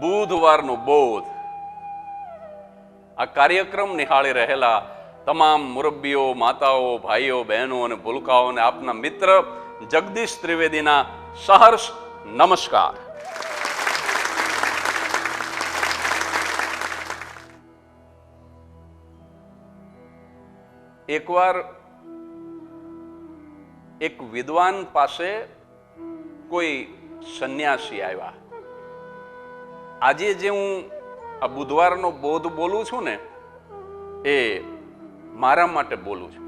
બુધવારનો બોધ. આ કાર્યક્રમ નિહાળી રહેલા તમામ મુરબ્બીઓ, માતાઓ, ભાઈઓ, બહેનો અને ભૂલકાઓને આપના મિત્ર જગદીશ ત્રિવેદીના સહર્ષ નમસ્કાર. એકવાર એક વિદ્વાન પાસે કોઈ સંન્યાસી આવ્યા. આજે જે હું આ બુધવારનો બોધ બોલું છું ને, એ મારા માટે બોલું છું.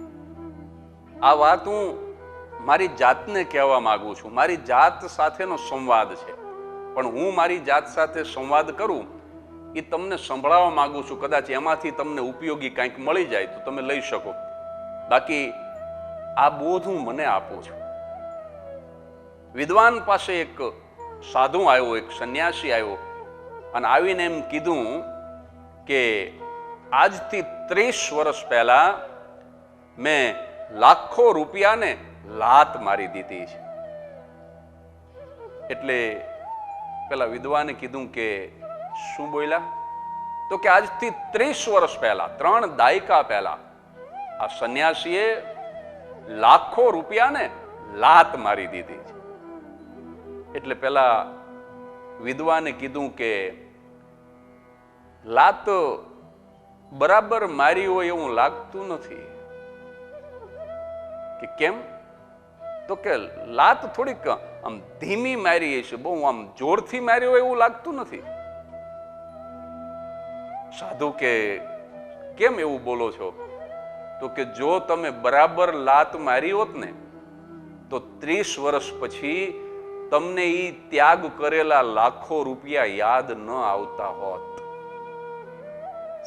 આ વાત હું મારી જાતને કહેવા માંગુ છું. મારી જાત સાથેનો સંવાદ છે, પણ હું મારી જાત સાથે સંવાદ કરું એ તમને સંભળાવવા માંગુ છું. કદાચ એમાંથી તમને ઉપયોગી કંઈક મળી જાય તો તમે લઈ શકો. બાકી આ બોધ હું મને આપું છું. વિદ્વાન પાસે એક સાધુ આવ્યો, એક સંન્યાસી આવ્યો અને આવીને એમ કીધું કે આજથી 30 વર્ષ પહેલા મેં લાખો રૂપિયાને લાત મારી દીધી છે. એટલે પેલા વિદ્વાને કીધું કે શું બોલ્યા? તો કે આજથી 30 વર્ષ પહેલા, 3 દાયકા પહેલા આ સંન્યાસીએ લાખો રૂપિયાને લાત મારી દીધી છે. એટલે પેલા વિદ્વાને કીધું કે લાત બરાબર મારી હોય એવું લાગતું નથી. કે કેમ? તો કે લાત થોડીક આમ ધીમી મારી છે, બહુ આમ જોરથી મારી હોય એવું લાગતું નથી. સાધુ કે કેમ એવું બોલો છો? તો કે જો તમે બરાબર લાત મારી હોત ને તો 30 વર્ષ પછી તમને ઈ ત્યાગ કરેલા લાખો રૂપિયા યાદ ન આવતા હોત.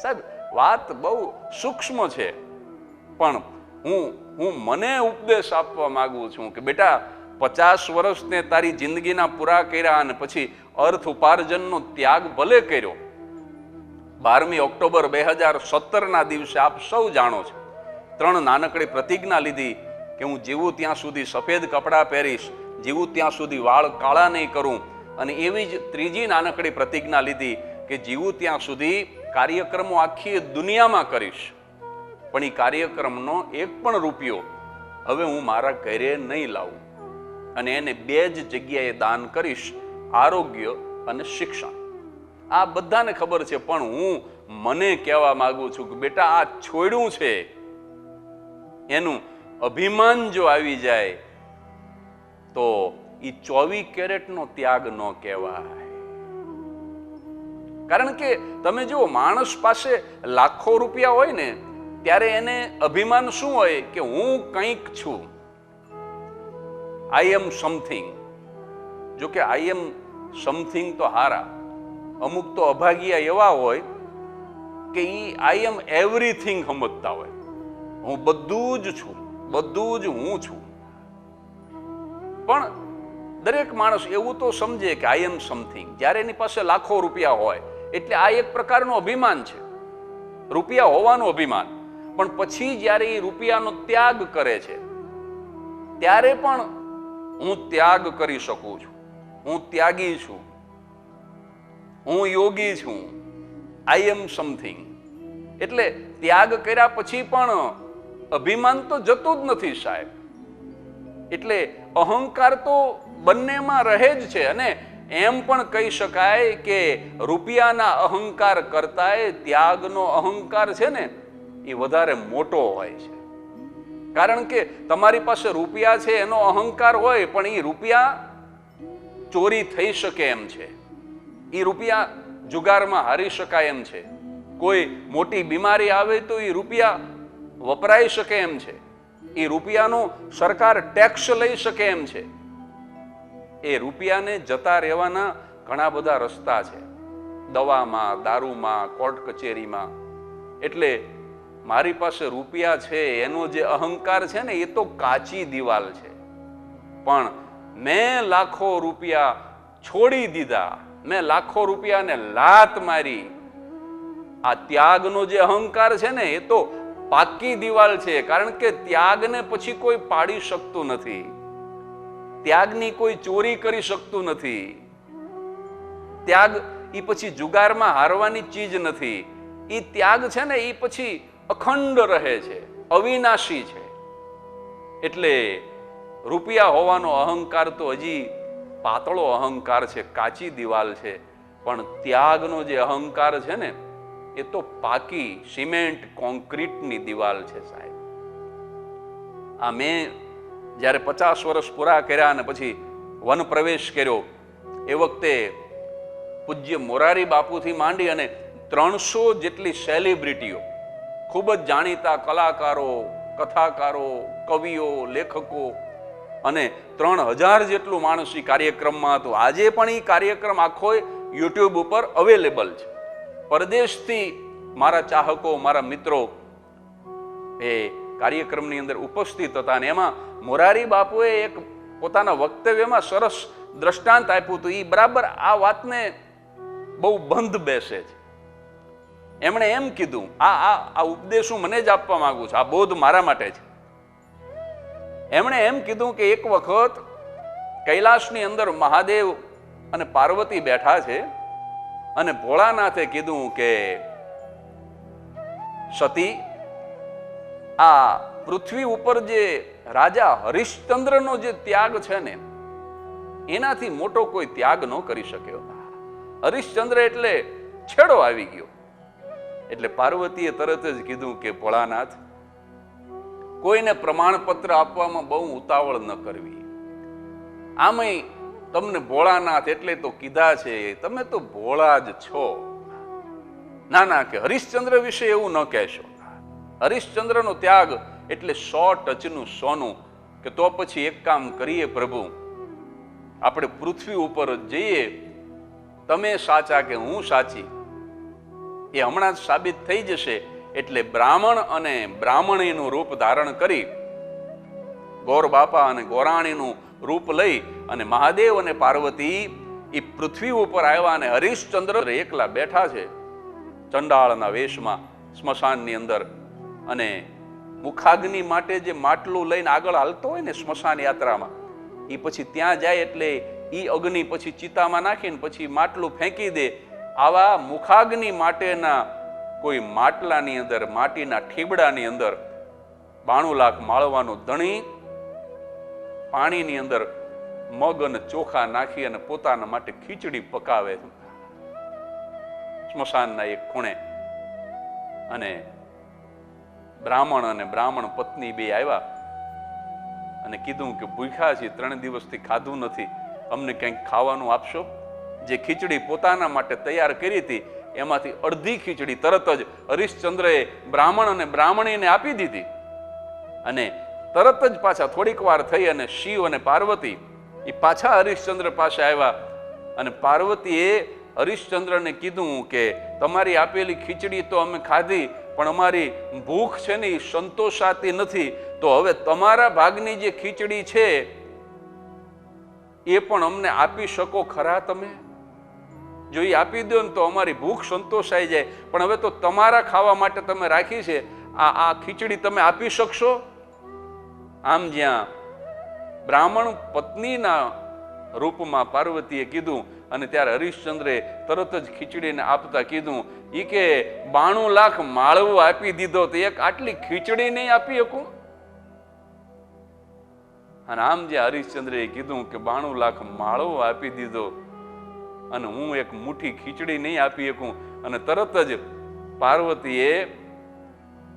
સાહેબ, વાત બહુ સૂક્ષ્મ છે, પણ હું મને ઉપદેશ આપવા માંગુ છું કે બેટા, 50 વર્ષને તારી જિંદગીના પૂરા કર્યા અને પછી અર્થ ઉપાર્જનનો ત્યાગ ભલે કર્યો. 12મી ઓક્ટોબર 2017 ના દિવસે આપ સૌ જાણો છો, 3 નાનકડી પ્રતિજ્ઞા લીધી કે હું જીવું ત્યાં સુધી સફેદ કપડાં પહેરીશ, જીવું ત્યાં સુધી વાળ કાળા નહીં કરું, અને એવી જ 3જી નાનકડી પ્રતિજ્ઞા લીધી કે જીવું ત્યાં સુધી કાર્યક્રમો આખી દુનિયામાં કરીશ, પણ એ કાર્યક્રમનો એક પણ રૂપિયો હવે હું મારા ઘરે નહીં લાવું અને એને 2 જ જગ્યાએ દાન કરીશ, આરોગ્ય અને શિક્ષણ. આ બધાને ખબર છે, પણ હું મને કહેવા માંગુ છું કે બેટા, આ છોડ્યું છે એનું અભિમાન જો આવી જાય તો એ 24 કેરેટનો ત્યાગ ન કહેવાય. કારણ કે તમે જો માણસ પાસે લાખો રૂપિયા હોય ને, ત્યારે એને અભિમાન શું હોય કે હું કંઈક છું, આઈ એમ સમથિંગ. જો કે આઈ એમ સમથિંગ તો હારા, અમુક તો અભાગિયા એવા હોય કે ઈ આઈ એમ એવરીથિંગ સમજતા હોય. હું બધું જ છું, બધું જ હું છું. પણ દરેક માણસ એવું તો સમજે કે આઈ એમ સમથિંગ જ્યારે એની પાસે લાખો રૂપિયા હોય. એટલે આ એક પ્રકારનું અભિમાન છે, રૂપિયા હોવાનું અભિમાન. પણ પછી જ્યારે એ રૂપિયાનો ત્યાગ કરે છે, ત્યારે પણ હું ત્યાગ કરી શકું છું, હું ત્યાગી છું, હું યોગી છું, આઈ એમ સમથિંગ. એટલે ત્યાગ કર્યા પછી પણ અભિમાન તો જતું જ નથી સાહેબ. એટલે અહંકાર તો બંનેમાં રહે જ છે. અને એમ પણ કહી શકાય કે રૂપિયાના અહંકાર કરતાંય ત્યાગનો અહંકાર છે ને, એ વધારે મોટો હોય છે. કારણ કે તમારી પાસે રૂપિયા છે એનો અહંકાર હોય, પણ એ રૂપિયા ચોરી થઈ શકે એમ છે, એ રૂપિયા જુગારમાં હારી શકાય એમ છે, કોઈ મોટી બીમારી આવે તો એ રૂપિયા વપરાઈ શકે એમ છે, એ રૂપિયાનો સરકાર ટેક્સ લઈ શકે એમ છે. એ રૂપિયાને જતા રહેવાના ઘણા બધા રસ્તા છે, દવામાં, દારૂમાં, કોર્ટ કચેરીમાં. એટલે મારી પાસે રૂપિયા છે એનો જે અહંકાર છે ને, એ તો કાચી દિવાલ છે. પણ મેં લાખો રૂપિયા છોડી દીધા, મેં લાખો રૂપિયાને લાત મારી. આ ત્યાગનો જે અહંકાર છે ને, એ તો પાકી દિવાલ છે. કારણ કે ત્યાગને પછી કોઈ પાડી શકતું નથી, ત્યાગની કોઈ ચોરી કરી શકતું નથી. ત્યાગ એ પછી જુગારમાં હારવાની ચીજ નથી. એ ત્યાગ છે ને એ પછી અખંડ રહે છે, અવિનાશી છે. એટલે રૂપિયા હોવાનો અહંકાર તો હજી પાતળો અહંકાર છે, કાચી દિવાલ છે. પણ ત્યાગનો જે અહંકાર છે ને એ તો પાકી સિમેન્ટ કોન્ક્રીટની દિવાલ છે સાહેબ. આ મેં જ્યારે 50 વર્ષ પૂરા કર્યા અને પછી વન પ્રવેશ કર્યો એ વખતે પૂજ્ય મોરારી બાપુથી માંડી અને 300 જેટલી સેલિબ્રિટીઓ, ખૂબ જ જાણીતા કલાકારો, કથાકારો, કવિઓ, લેખકો અને 3000 જેટલું માણસ એ કાર્યક્રમમાં હતું. આજે પણ એ કાર્યક્રમ આખો યુટ્યુબ ઉપર અવેલેબલ છે. પરદેશથી મારા ચાહકો, મારા મિત્રો એ કાર્યક્રમની અંદર ઉપસ્થિત હતા અને એમાં મોરારી બાપુએ એક પોતાના વક્તવ્યમાં સરસ દ્રષ્ટાંત આપ્યું હતું. એ બરાબર આ વાતને બહુ બંધ બેસે છે. એમણે એમ કીધું, આ ઉપદેશ હું મને જ આપવા માંગુ છું, આ બોધ મારા માટે છે. એમણે એમ કીધું કે એક વખત કૈલાસની અંદર મહાદેવ અને પાર્વતી બેઠા છે અને ભોળાનાથે કીધું કે સતી, આ પૃથ્વી ઉપર જે રાજા હરિશ્ચંદ્રનો જે ત્યાગ છે ને એનાથી મોટો કોઈ ત્યાગ ન કરી શક્યો. હરિશ્ચંદ્ર એટલે છેડો આવી ગયો. એટલે પાર્વતીએ તરત જ કીધું કે ભોળાનાથ, કોઈને પ્રમાણપત્ર આપવામાં બહુ ઉતાવળ ન કરવી. આમાંય તમને ભોળાનાથ એટલે તો કીધા છે, તમે તો ભોળા જ છો. ના ના, કે હરિશ્ચંદ્ર વિશે એવું ન કહેશો. હરિશ્ચંદ્રનો ત્યાગ એટલે 100 ટચનું સોનું. કે તો પછી એક કામ કરીએ પ્રભુ, આપણે પૃથ્વી ઉપર જઈએ, તમે સાચા કે હું સાચી એ હમણાં જ સાબિત થઈ જશે. એટલે બ્રાહ્મણ અને બ્રાહ્મણીનું રૂપ ધારણ કરી ગોર બાપા અને ગોરાણીનું રૂપ લઈ અને મહાદેવ અને પાર્વતી એ પૃથ્વી ઉપર આવ્યા અને હરિશ્ચંદ્ર એકલા બેઠા છે ચંડાળના વેશમાં સ્મશાનની અંદર. અને મુખાગ્નિ માટે જે માટલું લઈને આગળ હાલતો હોય ને સ્મશાન યાત્રામાં, એ પછી ત્યાં જાય એટલે એ અગ્નિ પછી ચિતામાં નાખીને પછી માટલું ફેંકી દે. આવા મુખાગ્નિ માટેના કોઈ માટલાની અંદર, માટીના ઠીબડાની અંદર 92 લાખ માળવાનું ધણી પાણીની અંદર મગ અને ચોખા નાખી અને પોતાના માટે ખીચડી પકાવે સ્મશાનના એક ખૂણે. અને બ્રાહ્મણ અને બ્રાહ્મણ પત્ની બે આવ્યા અને કીધું કે ભૂખ્યા છીએ, 3 દિવસથી ખાધું નથી, અમને કંઈક ખાવાનું આપશો. જે ખીચડી પોતાના માટે તૈયાર કરી હતી એમાંથી અડધી ખીચડી તરત જ હરિશ્ચંદ્રએ બ્રાહ્મણ અને બ્રાહ્મણીને આપી દીધી. અને તરત જ પાછા થોડીક વાર થઈ અને શિવ અને પાર્વતી એ પાછા હરિશ્ચંદ્ર પાસે આવ્યા અને પાર્વતીએ હરિશ્ચંદ્રને કીધું કે તમારી આપેલી ખીચડી તો અમે ખાધી, પણ અમારી ભૂખ છે ને એ સંતોષાતી નથી. તો હવે તમારા ભાગની જે ખીચડી છે એ પણ અમને આપી શકો ખરા તમે? જો એ આપી દો ને તો અમારી ભૂખ સંતોષાઈ જાય, પણ હવે તો તમારા ખાવા માટે તમે રાખી છે, આ ખીચડી તમે આપી શકશો? આમ જ્યાં બ્રાહ્મણ પત્નીના રૂપમાં પાર્વતીએ કીધું અને ત્યારે હરિશ્ચંદ્રે તરત જ ખીચડીને આપતા કીધું, ઈ કે 92 લાખ માળવો આપી દીધો તો એક આટલી ખીચડી નહીં આપી શકું? અને આમ જે હરિશ્ચંદ્રે કીધું કે 92 લાખ માળવો આપી દીધો અને હું એક મુઠ્ઠી ખીચડી નહીં આપી શકું. અને તરત જ પાર્વતીએ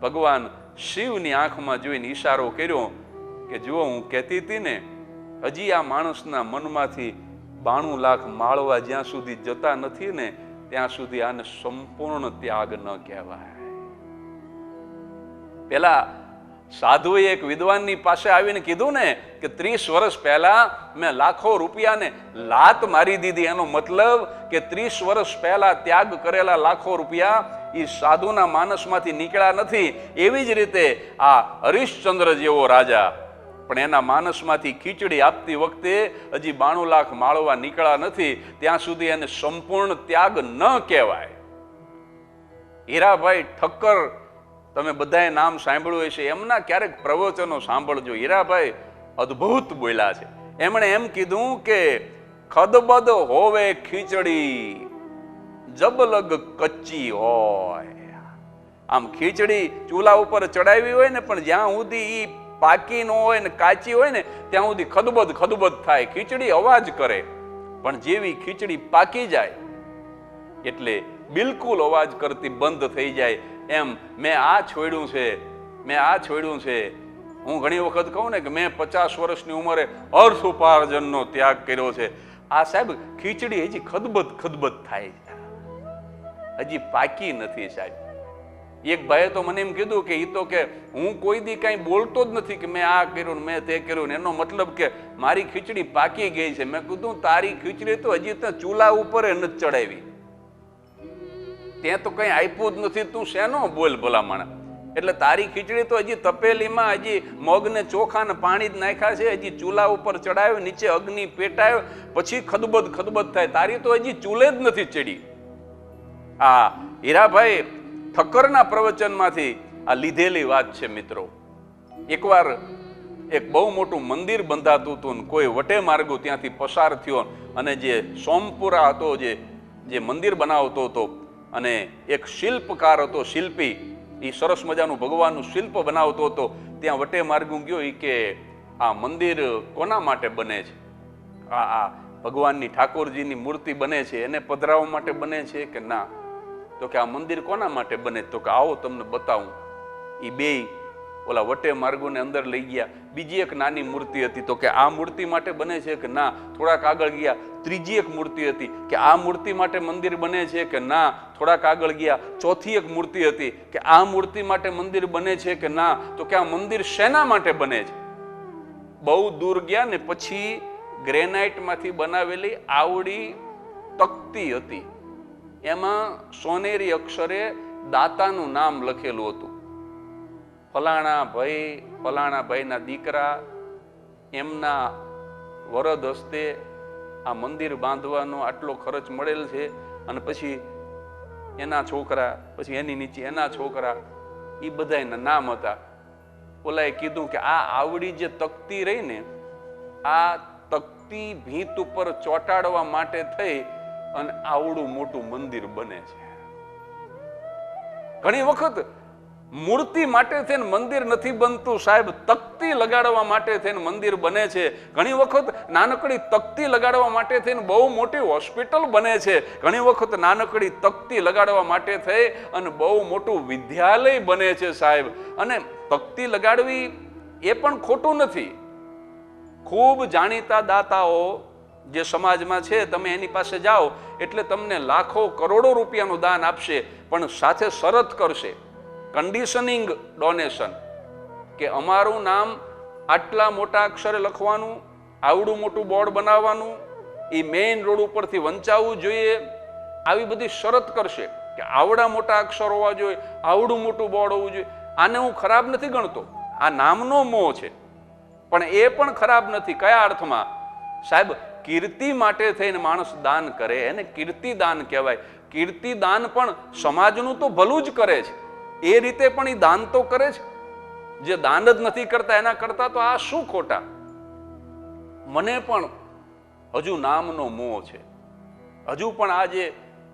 ભગવાન શિવની આંખમાં જોઈને ઈશારો કર્યો કે જુઓ, હું કહેતી હતી ને, હજી આ માણસના મનમાંથી 92 લાખ માળવા જ્યાં સુધી જતા નથી ને ત્યાં સુધી આને સંપૂર્ણ ત્યાગ ન કહેવાય. પેલા સાધુએ એક વિદ્વાનની પાસે આવીને કીધું ને કે 30 વર્ષ પહેલા મેં લાખો રૂપિયાને લાત મારી દીધી. એનો મતલબ કે 30 વર્ષ પહેલા ત્યાગ કરેલા લાખો રૂપિયા એ સાધુના માનસમાંથી નીકળ્યા નથી. એવી જ રીતે આ હરિશ્ચંદ્ર જેવો રાજા પણ એના માનસમાંથી ખીચડી આપતી વખતે હજી 92 લાખ માળવા નીકળ્યા નથી, ત્યાં સુધી એને સંપૂર્ણ ત્યાગ ન કહેવાય. હીરાભાઈ ઠક્કર, તમે બધાએ નામ સાંભળ્યું હશે, એમના ક્યારેક પ્રવચનો સાંભળજો. હીરાભાઈ અદ્ભુત બોલ્યા છે. એમણે એમ કીધું કે ખદબદ હોવે ખીચડી જબલગ કચ્ચી હોય. આમ ખીચડી ચૂલા ઉપર ચડાવી હોય ને પણ જ્યાં સુધી ઈ પાકી ન હોય ને કાચી હોય ને ત્યાં સુધી ખદબદ ખદબદ થાય, ખીચડી અવાજ કરે. પણ જેવી ખીચડી પાકી જાય એટલે બિલકુલ અવાજ કરતી બંધ થઈ જાય. એમ મેં આ છોડ્યું છે, મેં આ છોડ્યું છે. હું ઘણી વખત કહું ને કે મેં 50 વર્ષની ઉંમરે અર્થ ઉપાર્જનનો ત્યાગ કર્યો છે. આ સાહેબ ખીચડી હજી ખદબદ ખદબદ થાય છે, હજી પાકી નથી સાહેબ. એક ભાઈએ તો મને એમ કીધું કે ઈ તો કે હું કોઈ દી કઈ બોલતો જ નથી કે મેં આ કર્યું ને મેં તે કર્યું ને, એનો મતલબ કે મારી ખીચડી પાકી ગઈ છે. મેં કીધું તારી ખીચડી તો હજી તો ચૂલા ઉપર નથી ચડાવી, ત્યાં તો કઈ આપ્યું જ નથી, તું શેનો બોલ ભલામણ. એટલે તારી ખીચડી તો હજી તપેલીમાં હજી મગને ચોખા ને પાણી જ નાખ્યા છે, હજી ચૂલા ઉપર ચડાવ્યો, નીચે અગ્નિ પેટાયો, પછી ખદબદ ખદબદ થાય. તારી તો હજી ચૂલે જ નથી ચડી. આ હીરાભાઈ ઠક્કરના પ્રવચનમાંથી આ લીધેલી વાત છે મિત્રો. એકવાર એક બહુ મોટું મંદિર બંધાતું હતું, કોઈ વટે માર્ગો ત્યાંથી પસાર થયો અને જે સોમપુરા હતો, જે મંદિર બનાવતો હતો, અને એક શિલ્પકાર હતો, શિલ્પી, એ સરસ મજાનું ભગવાનનું શિલ્પ બનાવતો હતો. ત્યાં વટે માર્ગું ગયો કે આ મંદિર કોના માટે બને છે, આ ભગવાનની ઠાકોરજીની મૂર્તિ બને છે એને પધરાવવા માટે બને છે કે ના? તો કે આ મંદિર કોના માટે બને? તો કે આવો તમને બતાવું. એ બે ઓલા વટે માર્ગોને અંદર લઈ ગયા. બીજી એક નાની મૂર્તિ હતી, તો કે આ મૂર્તિ માટે બને છે કે ના? થોડાક આગળ ગયા, ત્રીજી એક મૂર્તિ હતી કે આ મૂર્તિ માટે મંદિર બને છે કે ના? થોડાક આગળ ગયા, ચોથી એક મૂર્તિ હતી કે આ મૂર્તિ માટે મંદિર બને છે કે ના? તો કે આ મંદિર શેના માટે બને છે? બહુ દૂર ગયા ને પછી ગ્રેનાઇટ માંથી બનાવેલી આવડી તકતી હતી, એમાં સોનેરી અક્ષરે દાતાનું નામ લખેલું હતું. ફલાણા ભાઈના દીકરા, એમના વરદ હસ્તે આ મંદિર બાંધવાનો આટલો ખર્ચ મળેલ છે, અને પછી એના છોકરા, પછી એની નીચે એના છોકરા, એ બધાના નામ હતા. ઓલાએ કીધું કે આ આવડી જે તકતી રહી ને, આ તકતી ભીંત ઉપર ચોંટાડવા માટે થઈ અને આવડું મોટું મંદિર બને છે. ઘણી વખત મૂર્તિ માટે થઈને મંદિર નથી બનતું સાહેબ, તકતી લગાડવા માટે થઈને મંદિર બને છે. ઘણી વખત નાનકડી તકતી લગાડવા માટે થઈને બહુ મોટી હોસ્પિટલ બને છે. ઘણી વખત નાનકડી તકતી લગાડવા માટે થઈ અને બહુ મોટું વિદ્યાલય બને છે સાહેબ. અને તકતી લગાડવી એ પણ ખોટું નથી. ખૂબ જાણીતા દાતાઓ જે સમાજમાં છે, તમે એની પાસે જાઓ એટલે તમને લાખો કરોડો રૂપિયાનું દાન આપશે, પણ સાથે શરત કરશે, કન્ડિશનિંગ ડોનેશન, કે અમારું નામ આટલા મોટા અક્ષરે લખવાનું, આવડું મોટું બોર્ડ બનાવવાનું, એ મેઇન રોડ ઉપરથી વંચાવવું જોઈએ, આવી બધી શરત કરશે કે આવડા મોટા અક્ષર હોવા જોઈએ, આવડું મોટું બોર્ડ હોવું જોઈએ. આને હું ખરાબ નથી ગણતો, આ નામનો મોહ છે, પણ એ પણ ખરાબ નથી. કયા અર્થમાં સાહેબ? કીર્તિ માટે થઈને માણસ દાન કરે એને કીર્તિદાન કહેવાય. કીર્તિદાન પણ સમાજનું તો ભલું જ કરે છે, એ રીતે પણ એ દાન તો કરે છે. જે દાન જ નથી કરતા એના કરતા તો આ શું ખોટા. મને પણ હજુ નામનો મોહ છે. હજુ પણ આ જે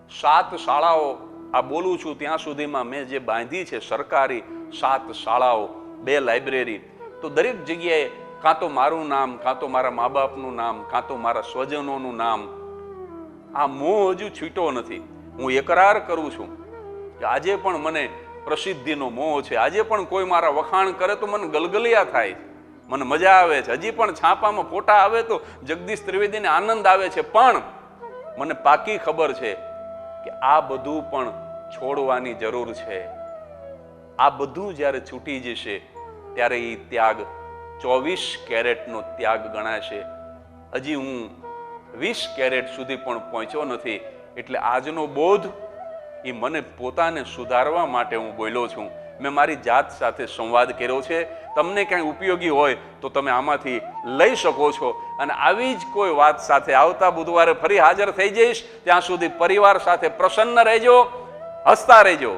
7 શાળાઓ આ બોલું છું ત્યાં સુધીમાં મેં જે બાંધી છે, સરકારી 7 શાળાઓ, 2 લાઇબ્રેરી, તો દરેક જગ્યાએ કાં તો મારું નામ, કાં તો મારા મા બાપનું નામ, કાં તો મારા સ્વજનોનું નામ. આ મોહ હજુ છૂટ્યો નથી. હું એકરાર કરું છું કે આજે પણ મને પ્રસિદ્ધિનો મોહ છે. આજે પણ કોઈ મારા વખાણ કરે તો મને ગલગલિયા થાય, મને મજા આવે છે. હજી પણ છાપામાં ફોટા આવે તો જગદીશ ત્રિવેદીને આનંદ આવે છે. પણ મને પાકી ખબર છે કે આ બધું પણ છોડવાની જરૂર છે. આ બધું જ્યારે છૂટી જશે ત્યારે એ ત્યાગ 24 કેરેટનો ત્યાગ ગણાશે. હજી હું 20 કેરેટ સુધી પણ પહોંચ્યો નથી. એટલે આજનો બોધ એ મને પોતાને સુધારવા માટે હું બોલ્યો છું. મેં મારી જાત સાથે સંવાદ કર્યો છે. તમને ક્યાંય ઉપયોગી હોય તો તમે આમાંથી લઈ શકો છો. અને આવી જ કોઈ વાત સાથે આવતા બુધવારે ફરી હાજર થઈ જઈશ. ત્યાં સુધી પરિવાર સાથે પ્રસન્ન રહેજો, હસતા રહેજો.